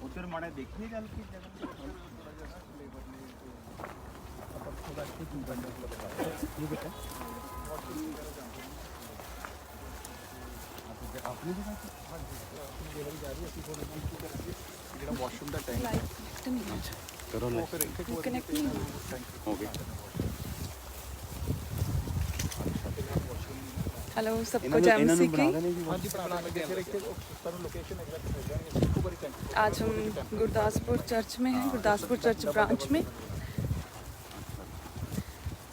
उधर माड़े देखिए जल की जगह थोड़ा जगह लेबर ने अपन थोड़ा कुछ करने के लिए ये बेटा आपने देखा हां जी लेबर जा रही है ਅਸੀਂ थोड़ा नीचे करेंगे ਜਿਹੜਾ ਵਾਸ਼ਰੂਮ ਦਾ ਟੈਂਕ अच्छा करो ना फिर कनेक्ट नहीं हो गया हेलो सबको जय मसीह की। आज हम गुरदासपुर चर्च में हैं, गुरदासपुर चर्च ब्रांच में।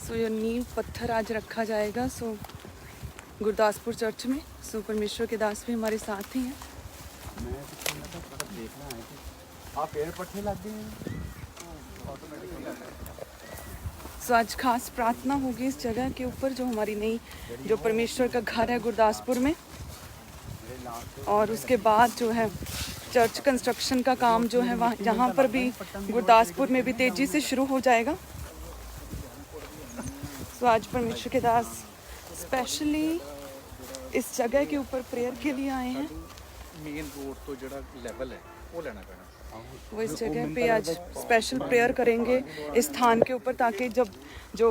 सो ये नींव पत्थर आज रखा जाएगा सो गुरदासपुर चर्च में। सो परमेश्वर के दास भी हमारे साथ ही हैं। आप पेड़ पत्थर लाते हैं सो आज खास प्रार्थना होगी इस जगह के ऊपर जो हमारी नई जो परमेश्वर का घर है गुरदासपुर में। और उसके बाद जो है चर्च कंस्ट्रक्शन का काम जो है वहाँ जहाँ पर भी गुरदासपुर में भी तेज़ी से शुरू हो जाएगा। सो आज परमेश्वर के दास स्पेशली इस जगह के ऊपर प्रेयर के लिए आए हैं। मेन रोड तो जो लेवल है वो लेना पड़ेगा। वो इस जगह पे आज स्पेशल प्रेयर करेंगे इस स्थान के ऊपर ताकि जब जो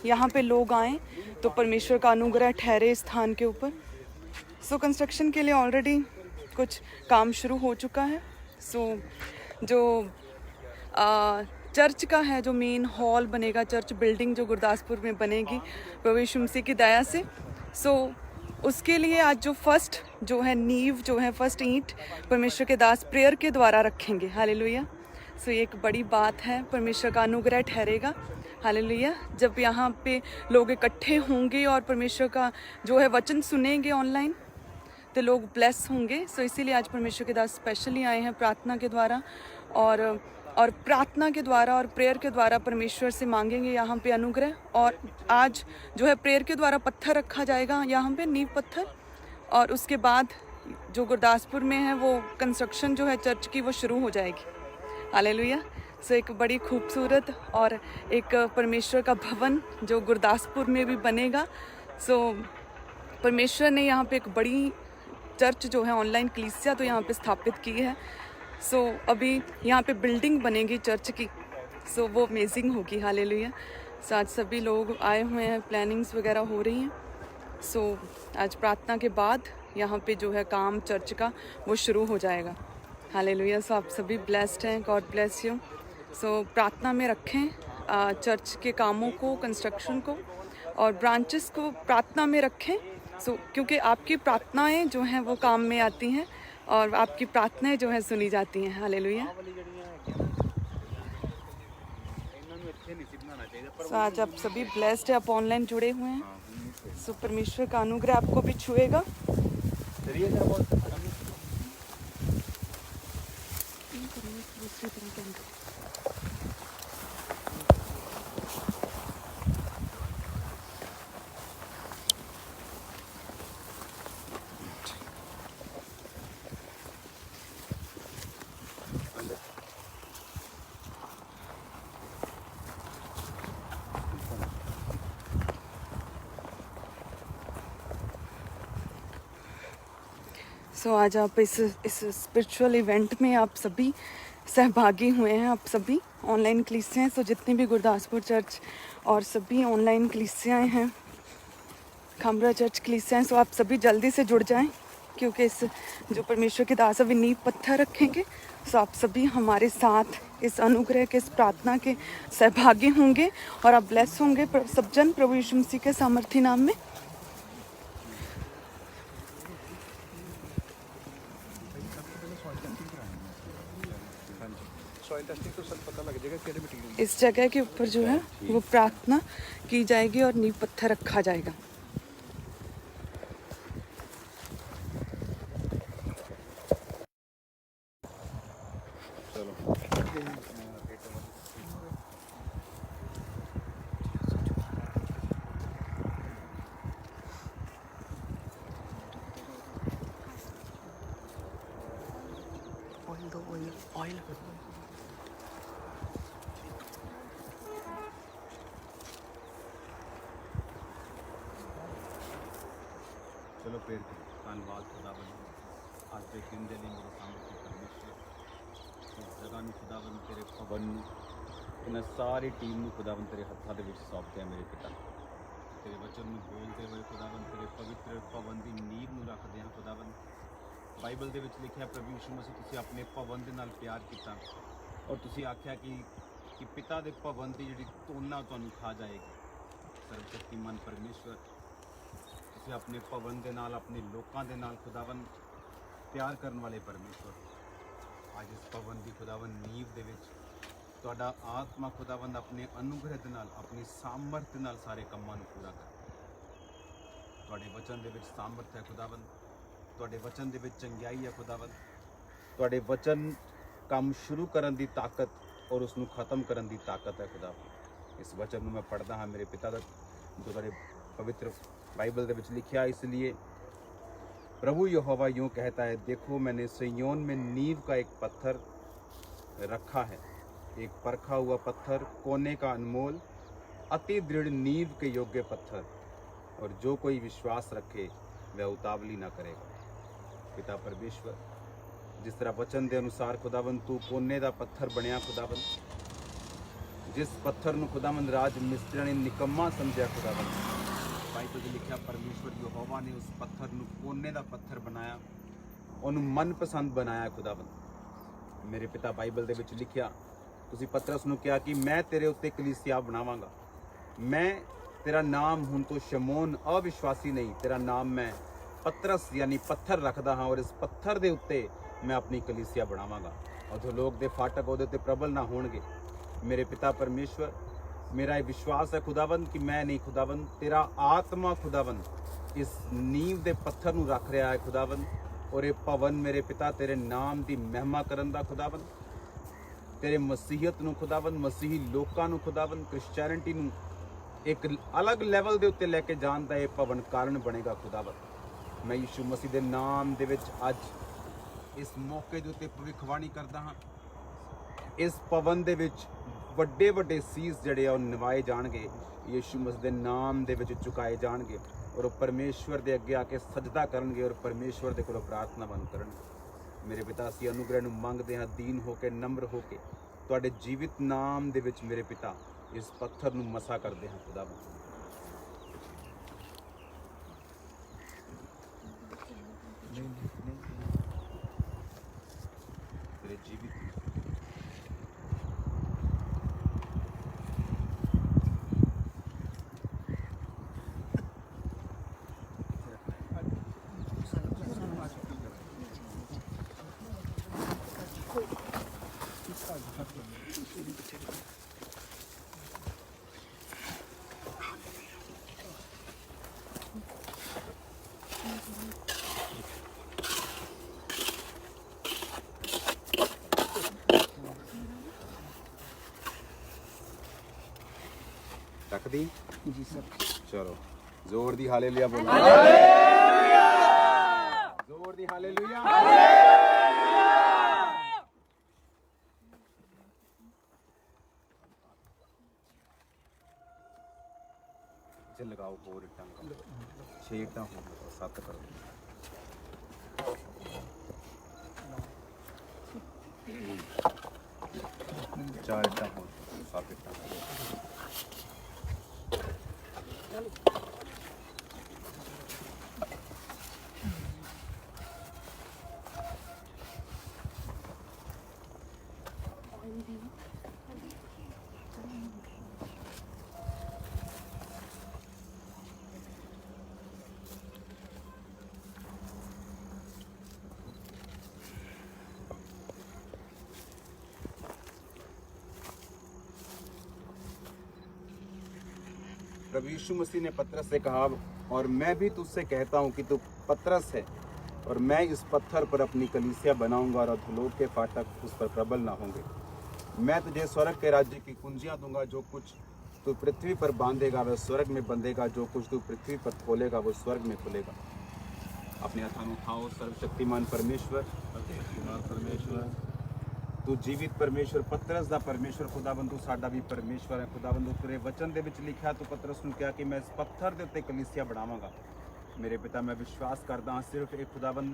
यहाँ पे लोग आएँ तो परमेश्वर का अनुग्रह ठहरे इस स्थान के ऊपर। सो कंस्ट्रक्शन के लिए ऑलरेडी कुछ काम शुरू हो चुका है। सो जो चर्च का है जो मेन हॉल बनेगा, चर्च बिल्डिंग जो गुरदासपुर में बनेगी प्रभु यीशु मसीह की दया से। सो उसके लिए आज जो फर्स्ट जो है नींव जो है फर्स्ट ईंट परमेश्वर के दास प्रेयर के द्वारा रखेंगे। हालेलुया। सो ये एक बड़ी बात है, परमेश्वर का अनुग्रह ठहरेगा। हालेलुया। जब यहाँ पे लोग इकट्ठे होंगे और परमेश्वर का जो है वचन सुनेंगे ऑनलाइन तो लोग ब्लेस होंगे। सो इसीलिए आज परमेश्वर के दास स्पेशली आए हैं प्रार्थना के द्वारा और प्रार्थना के द्वारा और प्रेयर के द्वारा परमेश्वर से मांगेंगे यहाँ पे अनुग्रह। और आज जो है प्रेयर के द्वारा पत्थर रखा जाएगा यहाँ पे नींव पत्थर। और उसके बाद जो गुरदासपुर में है वो कंस्ट्रक्शन जो है चर्च की वो शुरू हो जाएगी। हालेलुया। सो एक बड़ी खूबसूरत और एक परमेश्वर का भवन जो गुरदासपुर में भी बनेगा। सो परमेश्वर ने यहाँ पे एक बड़ी चर्च जो है ऑनलाइन कलीसिया तो यहाँ पे स्थापित की है। सो अभी यहाँ पे बिल्डिंग बनेगी चर्च की। सो वो अमेजिंग होगी। हालेलुया। सो आज सभी लोग आए हुए हैं, प्लानिंग्स वगैरह हो रही हैं। सो आज प्रार्थना के बाद यहाँ पे जो है काम चर्च का वो शुरू हो जाएगा। हालेलुया। सो आप सभी ब्लेस्ड हैं, गॉड ब्लेस यू। सो प्रार्थना में रखें चर्च के कामों को, कंस्ट्रक्शन को और ब्रांचेस को प्रार्थना में रखें। सो क्योंकि आपकी प्रार्थनाएं जो हैं वो काम में आती हैं और आपकी प्रार्थनाएं जो है सुनी जाती हैं। हालेलुया। सो आज आप सभी ब्लेस्ड है, आप ऑनलाइन जुड़े हुए हैं। सो परमेश्वर का अनुग्रह आपको भी छुएगा। सो आज आप इस स्पिरिचुअल इवेंट में आप सभी सहभागी हुए हैं। आप सभी ऑनलाइन कलीसियाएँ, सो जितनी भी गुरदासपुर चर्च और सभी ऑनलाइन कलीसियाएँ हैं, खामरा चर्च कलीसियाएँ, सो आप सभी जल्दी से जुड़ जाएं क्योंकि इस जो परमेश्वर के दास अभी नींव पत्थर रखेंगे। सो आप सभी हमारे साथ इस अनुग्रह के, इस प्रार्थना के सहभागी होंगे और आप ब्लेस होंगे सब जन प्रभु यीशु मसीह के सामर्थी नाम में। इस जगह के ऊपर जो है वो प्रार्थना की जाएगी और नींव पत्थर रखा जाएगा। ऑयल चलो पेड़ धन्यवाद खुदा आज के दिन मेरे सामने परमेश्वर ਜਗ੍ਹਾ ਨੂੰ ਖੁਦਾਵੰਦ ਤੇਰੇ ਭਵਨ ਨੂੰ ਇਹਨਾਂ ਸਾਰੀ ਟੀਮ ਨੂੰ ਖੁਦਾਵੰਦ ਤੇਰੇ ਹੱਥਾਂ ਦੇ ਵਿੱਚ ਸੌਂਪਦੇ ਆ ਮੇਰੇ ਪਿਤਾ। ਤੇਰੇ ਵਚਨ ਨੂੰ ਬੋਲਦੇ ਹੋਏ ਖੁਦਾਵੰਦ ਤੇਰੇ ਪਵਿੱਤਰ ਭਵਨ ਦੀ ਨੀਂਹ ਨੂੰ ਰੱਖਦੇ ਹਾਂ ਖੁਦਾਵੰਦ। ਬਾਈਬਲ ਦੇ ਵਿੱਚ ਲਿਖਿਆ ਪ੍ਰਭੂ ਯਿਸੂ ਮਸੀਹ ਤੁਸੀਂ ਆਪਣੇ ਭਵਨ ਦੇ ਨਾਲ ਪਿਆਰ ਕੀਤਾ ਔਰ ਤੁਸੀਂ ਆਖਿਆ ਕਿ ਪਿਤਾ ਦੇ ਭਵਨ ਦੀ ਜਿਹੜੀ ਤੋਨਾ ਤੁਹਾਨੂੰ ਖਾ ਜਾਏਗੀ। ਸਰਵਸ਼ਕਤੀਮਾਨ ਪਰਮੇਸ਼ਵਰ ਤੁਸੀਂ ਆਪਣੇ ਭਵਨ ਦੇ ਨਾਲ ਆਪਣੇ ਲੋਕਾਂ ਦੇ ਨਾਲ ਖੁਦਾਵੰਦ ਪਿਆਰ ਕਰਨ ਵਾਲੇ ਪਰਮੇਸ਼ਵਰ, ਅੱਜ ਇਸ ਭਵਨ ਦੀ ਖੁਦਾਵੰਦ ਨੀਂਹ ਦੇ ਵਿੱਚ ਤੁਹਾਡਾ ਆਤਮਾ ਖੁਦਾਵੰਦ ਆਪਣੇ ਅਨੁਗ੍ਰਹਿ ਦੇ ਨਾਲ ਆਪਣੀ ਸਾਮਰਥ ਨਾਲ ਸਾਰੇ ਕੰਮਾਂ ਨੂੰ ਪੂਰਾ ਕਰ। ਤੁਹਾਡੇ ਵਚਨ ਦੇ ਵਿੱਚ ਸਾਮਰਥ ਹੈ ਖੁਦਾਵੰਦ, ਤੁਹਾਡੇ ਵਚਨ ਦੇ ਵਿੱਚ ਚੰਗਿਆਈ ਹੈ ਖੁਦਾਵੰਦ, ਤੁਹਾਡੇ ਵਚਨ ਕੰਮ ਸ਼ੁਰੂ ਕਰਨ ਦੀ ਤਾਕਤ ਔਰ ਉਸ ਨੂੰ ਖਤਮ ਕਰਨ ਦੀ ਤਾਕਤ ਹੈ ਖੁਦਾਵੰਦ। ਇਸ ਵਚਨ ਨੂੰ ਮੈਂ ਪੜ੍ਹਦਾ ਹਾਂ ਮੇਰੇ ਪਿਤਾ ਦਾ ਜੋ ਤੁਹਾਡੇ पवित्र बाइबल के विच लिखा, इसलिए प्रभु यहोवा यूँ कहता है, देखो मैंने सिय्योन में नींव का एक पत्थर रखा है, एक परखा हुआ पत्थर, कोने का अनमोल अति दृढ़ नींव के योग्य पत्थर, और जो कोई विश्वास रखे वह उतावली ना करेगा। पिता परमेश्वर, जिस तरह वचन के अनुसार खुदावंद तू कोने का पत्थर बनया खुदावंद, जिस पत्थर नूं खुदावंद राज मिस्त्रियां ने निकम्मा समझा खुदावंद, बाइबल में लिखा परमेश्वर यहोवा ने उस पत्थर नूं कोने का पत्थर बनाया, उन्होंने मनपसंद बनाया खुदावंद। मेरे पिता बाइबल दे विच लिखिया तुसीं पतरस नूं कहा कि मैं तेरे उत्ते कलीसिया बनावांगा, मैं तेरा नाम हुण तो शमौन अविश्वासी नहीं, तेरा नाम मैं पतरस यानी पत्थर रखदा हाँ, और इस पत्थर दे उत्ते मैं अपनी कलीसिया बनावांगा, अधोलोक दे फाटक उहदे ते प्रबल ना होणगे। मेरे पिता परमेश्वर, मेरा ये विश्वास है खुदावंद कि मैं नहीं खुदावंद, तेरा आत्मा खुदावंद इस नींव दे पत्थर नूं रख रहा है खुदावंद, और ये भवन मेरे पिता तेरे नाम की महिमा करन दा खुदावंद, तेरे मसीहत नूं खुदावंद, मसीही लोकां नूं खुदावंद, क्रिश्चियनिटी नूं एक अलग लैवल दे उत्ते लैके जाण दा ये भवन कारण बनेगा खुदावंद। मैं यीशु मसीह दे नाम दे विच अज इस मौके दे उत्ते भविखवाणी करदा हाँ, इस भवन दे विच ਵੱਡੇ ਵੱਡੇ ਸੀਸ ਜਿਹੜੇ ਆ ਉਹ ਨਿਵਾਏ ਜਾਣਗੇ, ਯੀਸ਼ੂ ਮਸੀਹ ਦੇ ਨਾਮ ਦੇ ਵਿੱਚ ਚੁਕਾਏ ਜਾਣਗੇ, ਔਰ ਉਹ ਪਰਮੇਸ਼ਵਰ ਦੇ ਅੱਗੇ ਆ ਕੇ ਸਜਦਾ ਕਰਨਗੇ ਔਰ ਪਰਮੇਸ਼ਵਰ ਦੇ ਕੋਲੋਂ ਪ੍ਰਾਰਥਨਾ ਬੰਦ ਕਰਨਗੇ। ਮੇਰੇ ਪਿਤਾ ਅਸੀਂ ਅਨੁਗ੍ਰਹਿ ਨੂੰ ਮੰਗਦੇ ਹਾਂ, ਦੀਨ ਹੋ ਕੇ, ਨਮਰ ਹੋ ਕੇ, ਤੁਹਾਡੇ ਜੀਵਿਤ ਨਾਮ ਦੇ ਵਿੱਚ ਮੇਰੇ ਪਿਤਾ ਇਸ ਪੱਥਰ ਨੂੰ ਮਸਾ ਕਰਦੇ ਹਾਂ ਖੁਦਾ। ਤੇਰੇ ਜੀਵਿਤ रख दी जी सर। चलो जोर दी हालेलुया बोलो, जोर दी हालेलुया। चल लगाओ और इट्टां करो, 6 इट्टां हो 7 करो, चार इट्टां हो 7 इट्टां करो। प्रभु यीशु मसीह ने पतरस से कहा, और मैं भी तुझसे कहता हूँ कि तू पतरस है, और मैं इस पत्थर पर अपनी कलीसिया बनाऊंगा, और अधोलोक के फाटक उस पर प्रबल ना होंगे। मैं तुझे स्वर्ग के राज्य की कुंजियाँ दूंगा, जो कुछ तू पृथ्वी पर बांधेगा वह स्वर्ग में बंधेगा, जो कुछ तू पृथ्वी पर खोलेगा वो स्वर्ग में खुलेगा। अपने हाथों में उठाओ। सर्वशक्तिमान परमेश्वर, तू जीवित परमेश्वर, पतरस दा परमेश्वर खुदाबंद, तू साडा भी परमेश्वर है खुदाबंद। तेरे वचन दे विच लिखा तू पतरस नूं कहा कि मैं इस पत्थर दे उत्ते कलीसिया बनावांगा। मेरे पिता मैं विश्वास करदा हां सिर्फ एक खुदाबंद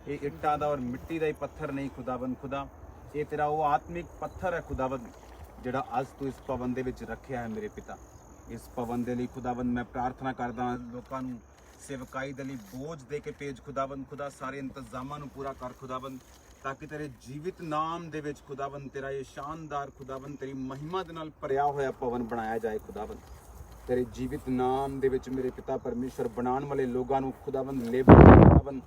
ये इट्टां दा और मिट्टी दा ही पत्थर नहीं खुदाबंद, खुदा ਇਹ ਤੇਰਾ ਉਹ ਆਤਮਿਕ ਪੱਥਰ ਹੈ ਖੁਦਾਵੰਦ ਜਿਹੜਾ ਅੱਜ ਤੂੰ ਇਸ ਭਵਨ ਦੇ ਵਿੱਚ ਰੱਖਿਆ ਹੈ ਮੇਰੇ ਪਿਤਾ। ਇਸ ਭਵਨ ਦੇ ਲਈ ਖੁਦਾਵੰਦ ਮੈਂ ਪ੍ਰਾਰਥਨਾ ਕਰਦਾ ਹਾਂ, ਲੋਕਾਂ ਨੂੰ ਸੇਵਕਾਈ ਦੇ ਲਈ ਬੋਝ ਦੇ ਕੇ ਭੇਜ ਖੁਦਾਵੰਦ। ਖੁਦਾ ਸਾਰੇ ਇੰਤਜ਼ਾਮਾਂ ਨੂੰ ਪੂਰਾ ਕਰ ਖੁਦਾਵੰਦ, ਤਾਂ ਕਿ ਤੇਰੇ ਜੀਵਿਤ ਨਾਮ ਦੇ ਵਿੱਚ ਖੁਦਾਵੰਦ ਤੇਰਾ ਇਹ ਸ਼ਾਨਦਾਰ ਖੁਦਾਵੰਦ ਤੇਰੀ ਮਹਿਮਾ ਦੇ ਨਾਲ ਭਰਿਆ ਹੋਇਆ ਭਵਨ ਬਣਾਇਆ ਜਾਏ ਖੁਦਾਵੰਦ। ਤੇਰੇ ਜੀਵਿਤ ਨਾਮ ਦੇ ਵਿੱਚ ਮੇਰੇ ਪਿਤਾ ਪਰਮੇਸ਼ਰ ਬਣਾਉਣ ਵਾਲੇ ਲੋਕਾਂ ਨੂੰ ਖੁਦਾਵੰਦ ਲੇਬਰ ਖੁਦਾਵੰਦ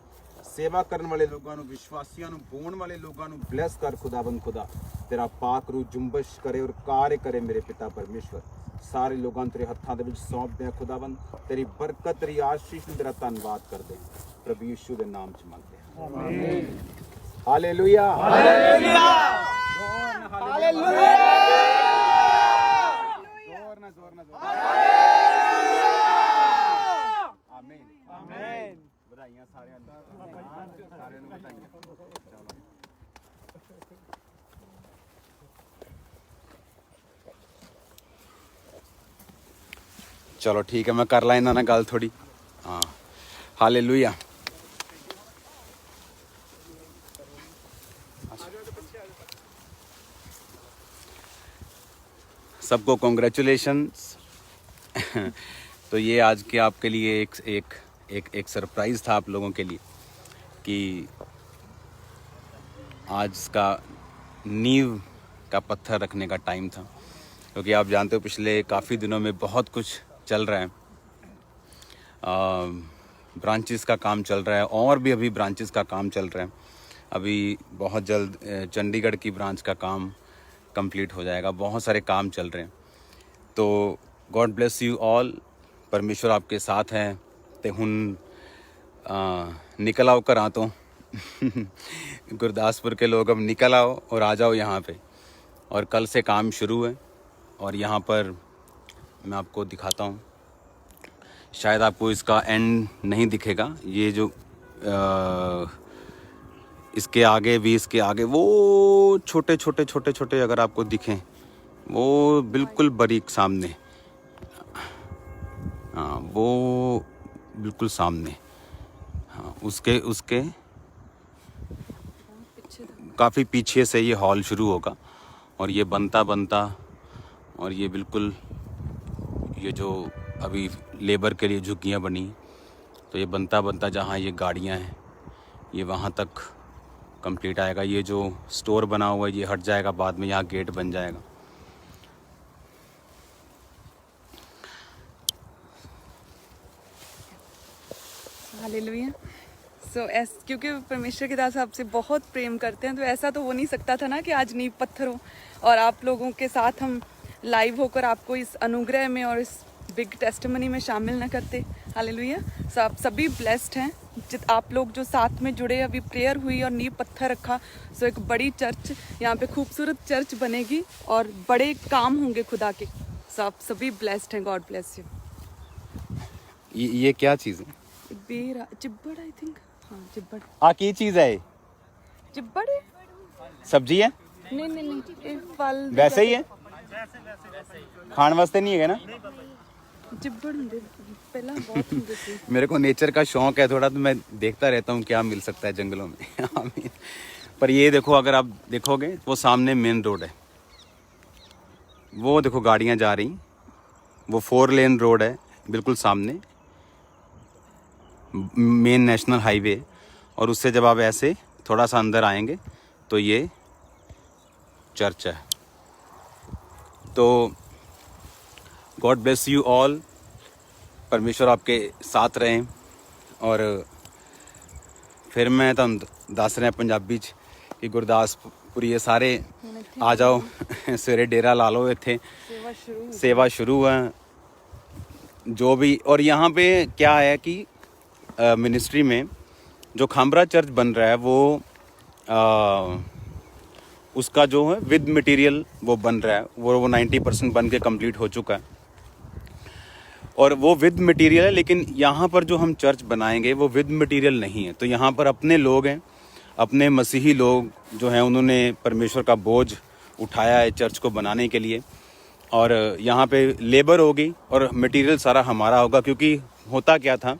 सेवा करने वाले लोगों विश्वासियों बोण वाले लोगों ब्लेस कर खुदाबंद। खुदा तेरा पाक रू जुम्बश करे और कार्य करे मेरे पिता परमेश्वर। सारे लोगों तेरे हत्थों के सौंप दें खुदाबंद। तेरी बरकत तेरी आशीष तेरा धन्यवाद कर दे प्रभु यीशु के नाम च मंगते हैं आमीन। हालेलुया हालेलुया हालेलुया जोर ना जोर ना जोर आमीन आमीन। बधाइयां सारे सारे बधाइयां। चलो ठीक है, मैं कर ला इन्हां नाल गल थोड़ी। हाँ हालेलुया। सबको कॉन्ग्रेचुलेशंस। तो ये आज के आपके लिए एक सरप्राइज़ था आप लोगों के लिए कि आज का नींव का पत्थर रखने का टाइम था, क्योंकि आप जानते हो पिछले काफ़ी दिनों में बहुत कुछ चल रहा है। ब्रांचेस का काम चल रहा है और भी अभी ब्रांचेस का काम चल रहा है। अभी बहुत जल्द चंडीगढ़ की ब्रांच का काम कंप्लीट हो जाएगा। बहुत सारे काम चल रहे हैं। तो गॉड ब्लेस यू ऑल। परमेश्वर आपके साथ हैं। ते हुन निकल आओ घर तो गुरदासपुर के लोग अब निकल आओ और आ जाओ यहाँ पे। और कल से काम शुरू है और यहाँ पर मैं आपको दिखाता हूँ। शायद आपको इसका एंड नहीं दिखेगा। ये जो इसके आगे भी, इसके आगे वो छोटे छोटे छोटे छोटे अगर आपको दिखें, वो बिल्कुल बारीक सामने, हाँ वो बिल्कुल सामने, हाँ उसके काफ़ी पीछे से ये हॉल शुरू होगा और ये बनता बनता और ये बिल्कुल ये जो अभी लेबर के लिए झुग्गियाँ बनी, तो ये बनता बनता जहाँ ये गाड़ियाँ हैं ये वहाँ तक कंप्लीट आएगा। ये जो स्टोर बना हुआ है ये हट जाएगा, बाद में यहाँ गेट बन जाएगा। हालेलुया। क्योंकि परमेश्वर के दास आपसे बहुत प्रेम करते हैं, तो ऐसा तो हो नहीं सकता था ना कि आज नींव पत्थर हो और आप लोगों के साथ हम लाइव होकर आपको इस अनुग्रह में और इस बिग टेस्टिमनी में शामिल न करते। हालेलुया। सो आप सभी ब्लेस्ड हैं। आप लोग जो साथ में जुड़े, अभी प्रेयर हुई और नींव पत्थर रखा। सो एक बड़ी चर्च, यहाँ पे खूबसूरत चर्च बनेगी और बड़े काम होंगे खुदा के। सो आप सभी ब्लेस्ड हैं। God bless you. ये क्या चीज़ है? बेरा चिब्बड़ आई थिंक। हाँ चिब्बड़। की चीज़ है? चिब्बड़ है? सब्जी है? नहीं ये फल वैसे ही है, खाण वास्ते नहीं है ना? चिब्बड़ होंगे पहला बहुत होंगे थे। मेरे को नेचर का शौक है थोड़ा, तो मैं देखता रहता हूँ क्या मिल सकता है जंगलों में। आमीन। पर ये देखो, अगर आप देखोगे वो सामने मेन रोड है, वो देखो गाड़ियाँ जा रही, वो 4 लेन रोड है बिल्कुल सामने, मेन नेशनल हाईवे। और उससे जब आप ऐसे थोड़ा सा अंदर आएंगे तो ये चर्च है। तो गॉड ब्लेस यू ऑल। परमेश्वर आपके साथ रहें। और फिर मैं तुम दस रहा पंजाबी च कि गुरदासपुर ये सारे आ जाओ, सवेरे डेरा ला लो, इत्थे सेवा शुरू है जो भी। और यहाँ पे क्या है कि मिनिस्ट्री में जो खामरा चर्च बन रहा है वो उसका जो है विद मटेरियल वो बन रहा है, वो 90% बन के कंप्लीट हो चुका है और वो विद मटेरियल है। लेकिन यहाँ पर जो हम चर्च बनाएंगे वो विद मटेरियल नहीं है। तो यहाँ पर अपने लोग हैं, अपने मसीही लोग जो हैं, उन्होंने परमेश्वर का बोझ उठाया है चर्च को बनाने के लिए। और यहाँ पे लेबर होगी और मटेरियल सारा हमारा होगा। क्योंकि होता क्या था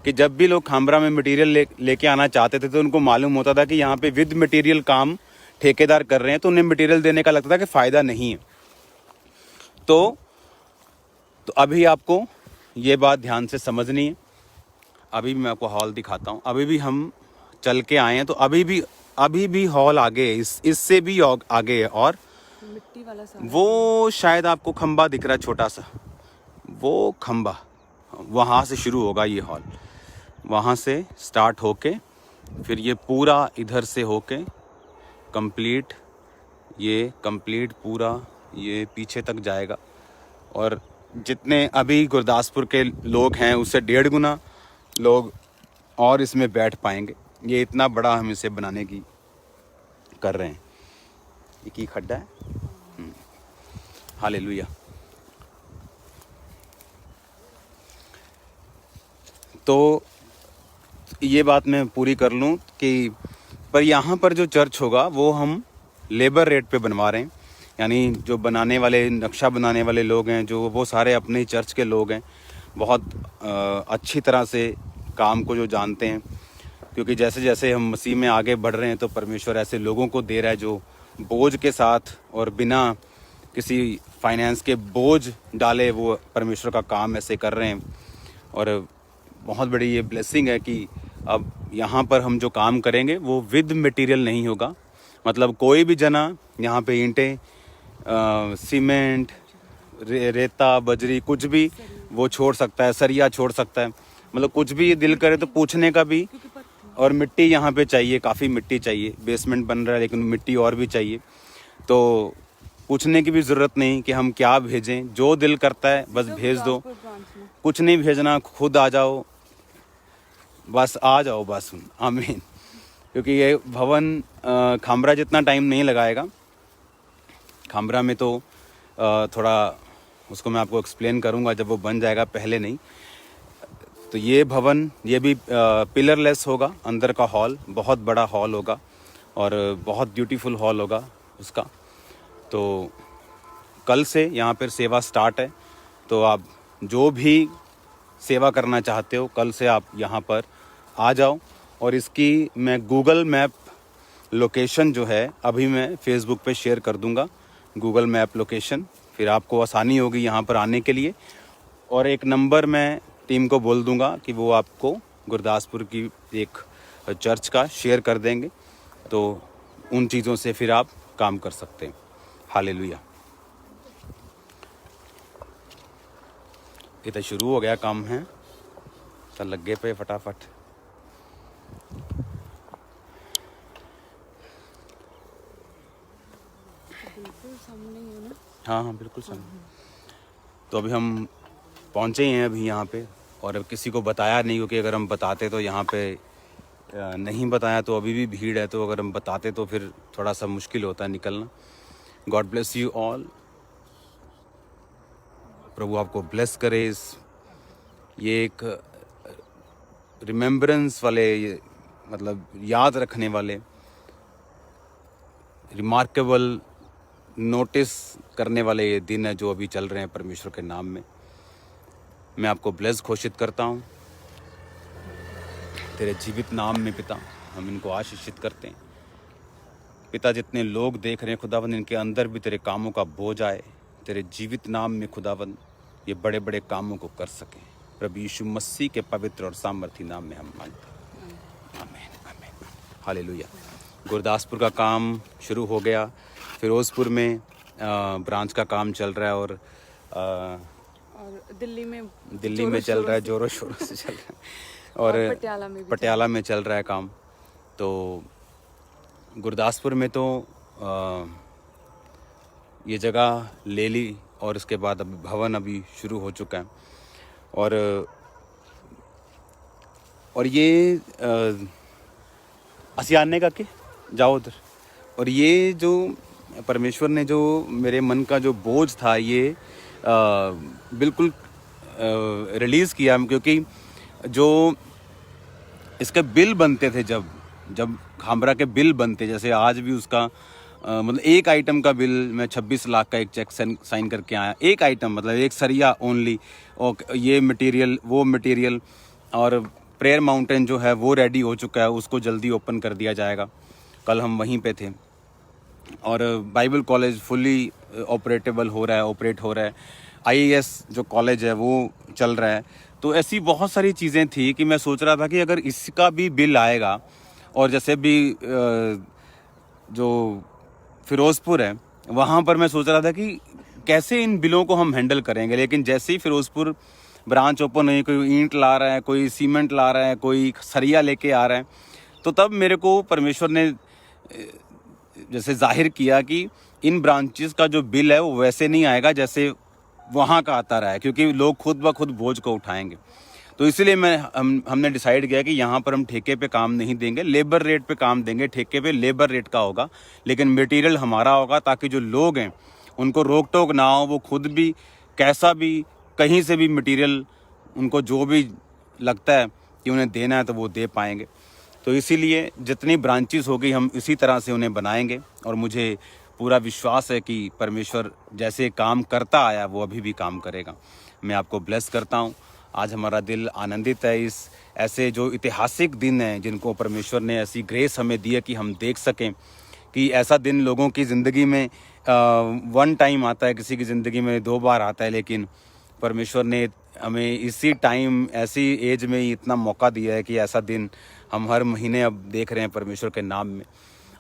कि जब भी लोग खामरा में मटेरियल लेके आना चाहते थे तो उनको मालूम होता था कि यहाँ पे विद मटेरियल काम ठेकेदार कर रहे हैं तो उन्हें मटेरियल देने का लगता था कि फ़ायदा नहीं है। तो अभी आपको ये बात ध्यान से समझनी है। अभी मैं आपको हॉल दिखाता हूँ। अभी भी हम चल के आए हैं तो अभी भी हॉल आगे है, इससे भी आगे है। और मिट्टी वाला सारा वो शायद आपको खंबा दिख रहा है छोटा सा, वो खंबा वहाँ से शुरू होगा ये हॉल, वहाँ से स्टार्ट होके फिर ये पूरा इधर से होके कंप्लीट पूरा ये पीछे तक जाएगा। और जितने अभी गुरदासपुर के लोग हैं उससे 1.5 गुना लोग और इसमें बैठ पाएंगे। ये इतना बड़ा हम इसे बनाने की कर रहे हैं। एक ही खड्डा है। हालेलुया। तो ये बात मैं पूरी कर लूँ कि पर यहाँ पर जो चर्च होगा वो हम लेबर रेट पे बनवा रहे हैं। यानी जो बनाने वाले, नक्शा बनाने वाले लोग हैं जो, वो सारे अपने ही चर्च के लोग हैं, बहुत अच्छी तरह से काम को जो जानते हैं। क्योंकि जैसे जैसे हम मसीह में आगे बढ़ रहे हैं तो परमेश्वर ऐसे लोगों को दे रहा है जो बोझ के साथ और बिना किसी फाइनेंस के बोझ डाले वो परमेश्वर का काम ऐसे कर रहे हैं। और बहुत बड़ी ये ब्लेसिंग है कि अब यहाँ पर हम जो काम करेंगे वो विद मटेरियल नहीं होगा। मतलब कोई भी जना यहाँ पे ईंटें, सीमेंट, रेता, बजरी कुछ भी वो छोड़ सकता है, सरिया छोड़ सकता है। मतलब कुछ भी दिल करे तो पूछने का भी। और मिट्टी यहाँ पे चाहिए, काफ़ी मिट्टी चाहिए। बेसमेंट बन रहा है लेकिन मिट्टी और भी चाहिए। तो पूछने की भी ज़रूरत नहीं कि हम क्या भेजें, जो दिल करता है बस भेज दो। कुछ नहीं भेजना, खुद आ जाओ, बस आ जाओ बस। आमीन। क्योंकि ये भवन खामरा जितना टाइम नहीं लगाएगा। खामरा में तो थोड़ा उसको मैं आपको एक्सप्लेन करूँगा जब वो बन जाएगा, पहले नहीं। तो ये भवन ये भी पिलरलेस होगा। अंदर का हॉल बहुत बड़ा हॉल होगा और बहुत ब्यूटीफुल हॉल होगा उसका। तो कल से यहाँ पर सेवा स्टार्ट है। तो आप जो भी सेवा करना चाहते हो कल से आप यहाँ पर आ जाओ। और इसकी मैं गूगल मैप लोकेशन जो है अभी मैं फेसबुक पे शेयर कर दूँगा, गूगल मैप लोकेशन। फिर आपको आसानी होगी यहाँ पर आने के लिए। और एक नंबर मैं टीम को बोल दूँगा कि वो आपको गुरदासपुर की एक चर्च का शेयर कर देंगे। तो उन चीज़ों से फिर आप काम कर सकते हैं। हालेलुया। ये तो शुरू हो गया काम है, तो लगे पे फटाफट। हाँ बिल्कुल सामने। तो अभी हम पहुँचे हैं अभी यहाँ पे। और अब किसी को बताया नहीं, क्योंकि अगर हम बताते तो यहाँ पे नहीं बताया तो अभी भी भीड़ है। तो अगर हम बताते तो फिर थोड़ा सा मुश्किल होता है निकलना। God bless you all. प्रभु आपको ब्लेस करे। ये एक रिमेम्बरेंस वाले, मतलब याद रखने वाले, रिमार्केबल, नोटिस करने वाले ये दिन है जो अभी चल रहे हैं परमेश्वर के नाम में। मैं आपको ब्लेस घोषित करता हूँ तेरे जीवित नाम में पिता। हम इनको आशीषित करते हैं पिता। जितने लोग देख रहे हैं खुदावंद, इनके अंदर भी तेरे कामों का बोझ आए। तेरे जीवित नाम में खुदावंद ये बड़े बड़े कामों को कर सकें। प्रभु यीशु मसीह के पवित्र और सामर्थी नाम में हम मांगते हैं। आमीन आमीन। हालेलुया। गुरदासपुर का काम शुरू हो गया। फिरोजपुर में ब्रांच का काम चल रहा है। और दिल्ली में चल रहा है, जोरों शोरों से चल रहा है। और पटियाला में चल रहा है काम। तो गुरदासपुर में तो ये जगह ले ली और उसके बाद अभी भवन अभी शुरू हो चुका है। और ये असियाने का के जाओ उधर। और ये जो परमेश्वर ने जो मेरे मन का जो बोझ था ये बिल्कुल रिलीज़ किया। क्योंकि जो इसके बिल बनते थे, जब खामरा के बिल बनते, जैसे आज भी उसका मतलब एक आइटम का बिल मैं 26 लाख का एक चेक साइन करके आया। एक आइटम मतलब एक सरिया ओनली। और ये मटेरियल वो मटेरियल। और प्रेयर माउंटेन जो है वो रेडी हो चुका है, उसको जल्दी ओपन कर दिया जाएगा। कल हम वहीं पे थे। और बाइबल कॉलेज फुली ऑपरेटेबल हो रहा है, ऑपरेट हो रहा है। IAS जो कॉलेज है वो चल रहा है। तो ऐसी बहुत सारी चीज़ें थी कि मैं सोच रहा था कि अगर इसका भी बिल आएगा, और जैसे भी जो फिरोज़पुर है वहाँ पर मैं सोच रहा था कि कैसे इन बिलों को हम हैंडल करेंगे। लेकिन जैसे ही फिरोज़पुर ब्रांच ओपन हुई, कोई ईंट ला रहा है, कोई सीमेंट ला रहा है, कोई सरिया लेके आ रहा है, तो तब मेरे को परमेश्वर ने जैसे जाहिर किया कि इन ब्रांचेस का जो बिल है वो वैसे नहीं आएगा जैसे वहाँ का आता रहा है, क्योंकि लोग खुद ब खुद बोझ को उठाएंगे। तो इसीलिए हमने डिसाइड किया कि यहाँ पर हम ठेके पे काम नहीं देंगे, लेबर रेट पे काम देंगे। ठेके पे लेबर रेट का होगा, लेकिन मटेरियल हमारा होगा, ताकि जो लोग हैं उनको रोक टोक ना हो। वो खुद भी कैसा भी कहीं से भी मटेरियल उनको जो भी लगता है कि उन्हें देना है तो वो दे पाएंगे। तो इसीलिए जितनी ब्रांचेस होगी हम इसी तरह से उन्हें बनाएंगे। और मुझे पूरा विश्वास है कि परमेश्वर जैसे काम करता आया वो अभी भी काम करेगा। मैं आपको ब्लेस करता हूँ। आज हमारा दिल आनंदित है इस ऐसे जो ऐतिहासिक दिन हैं जिनको परमेश्वर ने ऐसी ग्रेस हमें दी है कि हम देख सकें कि ऐसा दिन लोगों की ज़िंदगी में वन टाइम आता है, किसी की ज़िंदगी में 2 बार आता है, लेकिन परमेश्वर ने हमें इसी टाइम ऐसी एज में ही इतना मौका दिया है कि ऐसा दिन हम हर महीने अब देख रहे हैं परमेश्वर के नाम में।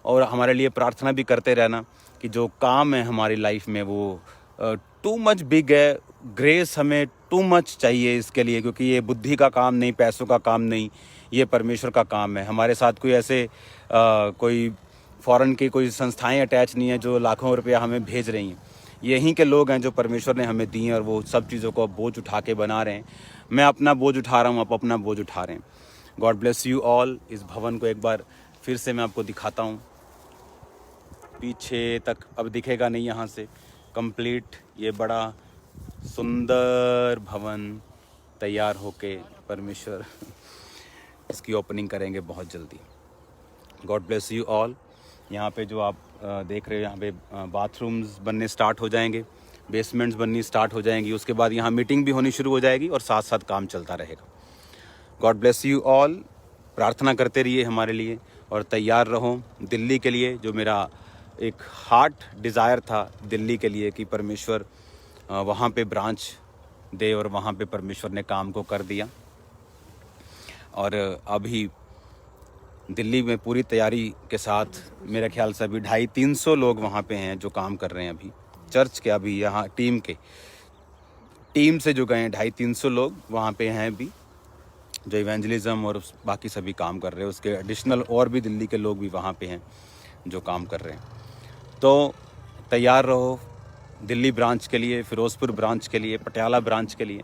और हमारे लिए प्रार्थना भी करते रहना कि जो काम है हमारी लाइफ में वो टू मच बिग है। ग्रेस हमें टू मच चाहिए इसके लिए, क्योंकि ये बुद्धि का काम नहीं, पैसों का काम नहीं, ये परमेश्वर का काम है। हमारे साथ कोई ऐसे कोई फॉरेन की कोई संस्थाएं अटैच नहीं है जो लाखों रुपया हमें भेज रही हैं। यहीं के लोग हैं जो परमेश्वर ने हमें दी हैं, और वो सब चीज़ों को बोझ उठा के बना रहे हैं। मैं अपना बोझ उठा रहा हूँ, आप अपना बोझ उठा रहे हैं। God bless you all. इस भवन को एक बार फिर से मैं आपको दिखाता हूँ। पीछे तक अब दिखेगा नहीं यहाँ से, कंप्लीट ये बड़ा सुंदर भवन तैयार होके परमेश्वर इसकी ओपनिंग करेंगे बहुत जल्दी। God bless you all. यहाँ पे जो आप देख रहे हो, यहाँ पे बाथरूम्स बनने स्टार्ट हो जाएंगे, बेसमेंट्स बननी स्टार्ट हो जाएंगी। उसके बाद यहाँ मीटिंग भी होनी शुरू हो जाएगी और साथ साथ काम चलता रहेगा। God bless you all. प्रार्थना करते रहिए हमारे लिए और तैयार रहो दिल्ली के लिए। जो मेरा एक हार्ट डिज़ायर था दिल्ली के लिए कि परमेश्वर वहाँ पे ब्रांच दे, और वहाँ पे परमेश्वर ने काम को कर दिया। और अभी दिल्ली में पूरी तैयारी के साथ मेरे ख्याल से अभी 250-300 लोग वहाँ पे हैं जो काम कर रहे हैं अभी चर्च के। अभी यहाँ टीम से जो गए हैं 250-300 लोग वहाँ पे हैं अभी, जो इवेंजलिज्म और बाकी सभी काम कर रहे हैं। उसके एडिशनल और भी दिल्ली के लोग भी वहाँ पे हैं जो काम कर रहे हैं। तो तैयार रहो दिल्ली ब्रांच के लिए, फिरोज़पुर ब्रांच के लिए, पटियाला ब्रांच के लिए।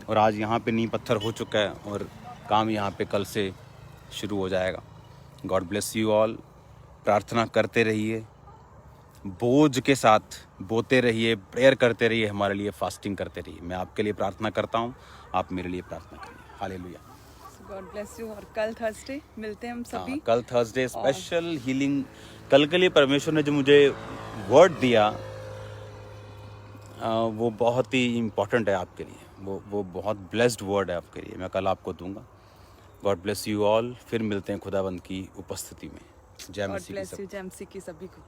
और आज यहाँ पे नींव पत्थर हो चुका है और काम यहाँ पे कल से शुरू हो जाएगा। God bless you all. प्रार्थना करते रहिए, बोझ के साथ बोते रहिए, प्रेयर करते रहिए, हमारे लिए फास्टिंग करते रहिए। मैं आपके लिए प्रार्थना करता हूँ, आप मेरे लिए प्रार्थना करिए। हालेलुया। God bless you. और कल थर्सडे मिलते हैं हम सभी। कल थर्सडे स्पेशल हीलिंग। कल के लिए परमेश्वर ने जो मुझे वर्ड दिया वो बहुत ही इम्पोर्टेंट है आपके लिए। वो बहुत ब्लेस्ड वर्ड है आपके लिए। मैं कल आपको दूंगा। God bless you all. फिर मिलते हैं खुदाबंद की उपस्थिति में। जय मसीह की जय मसीह की सभी को।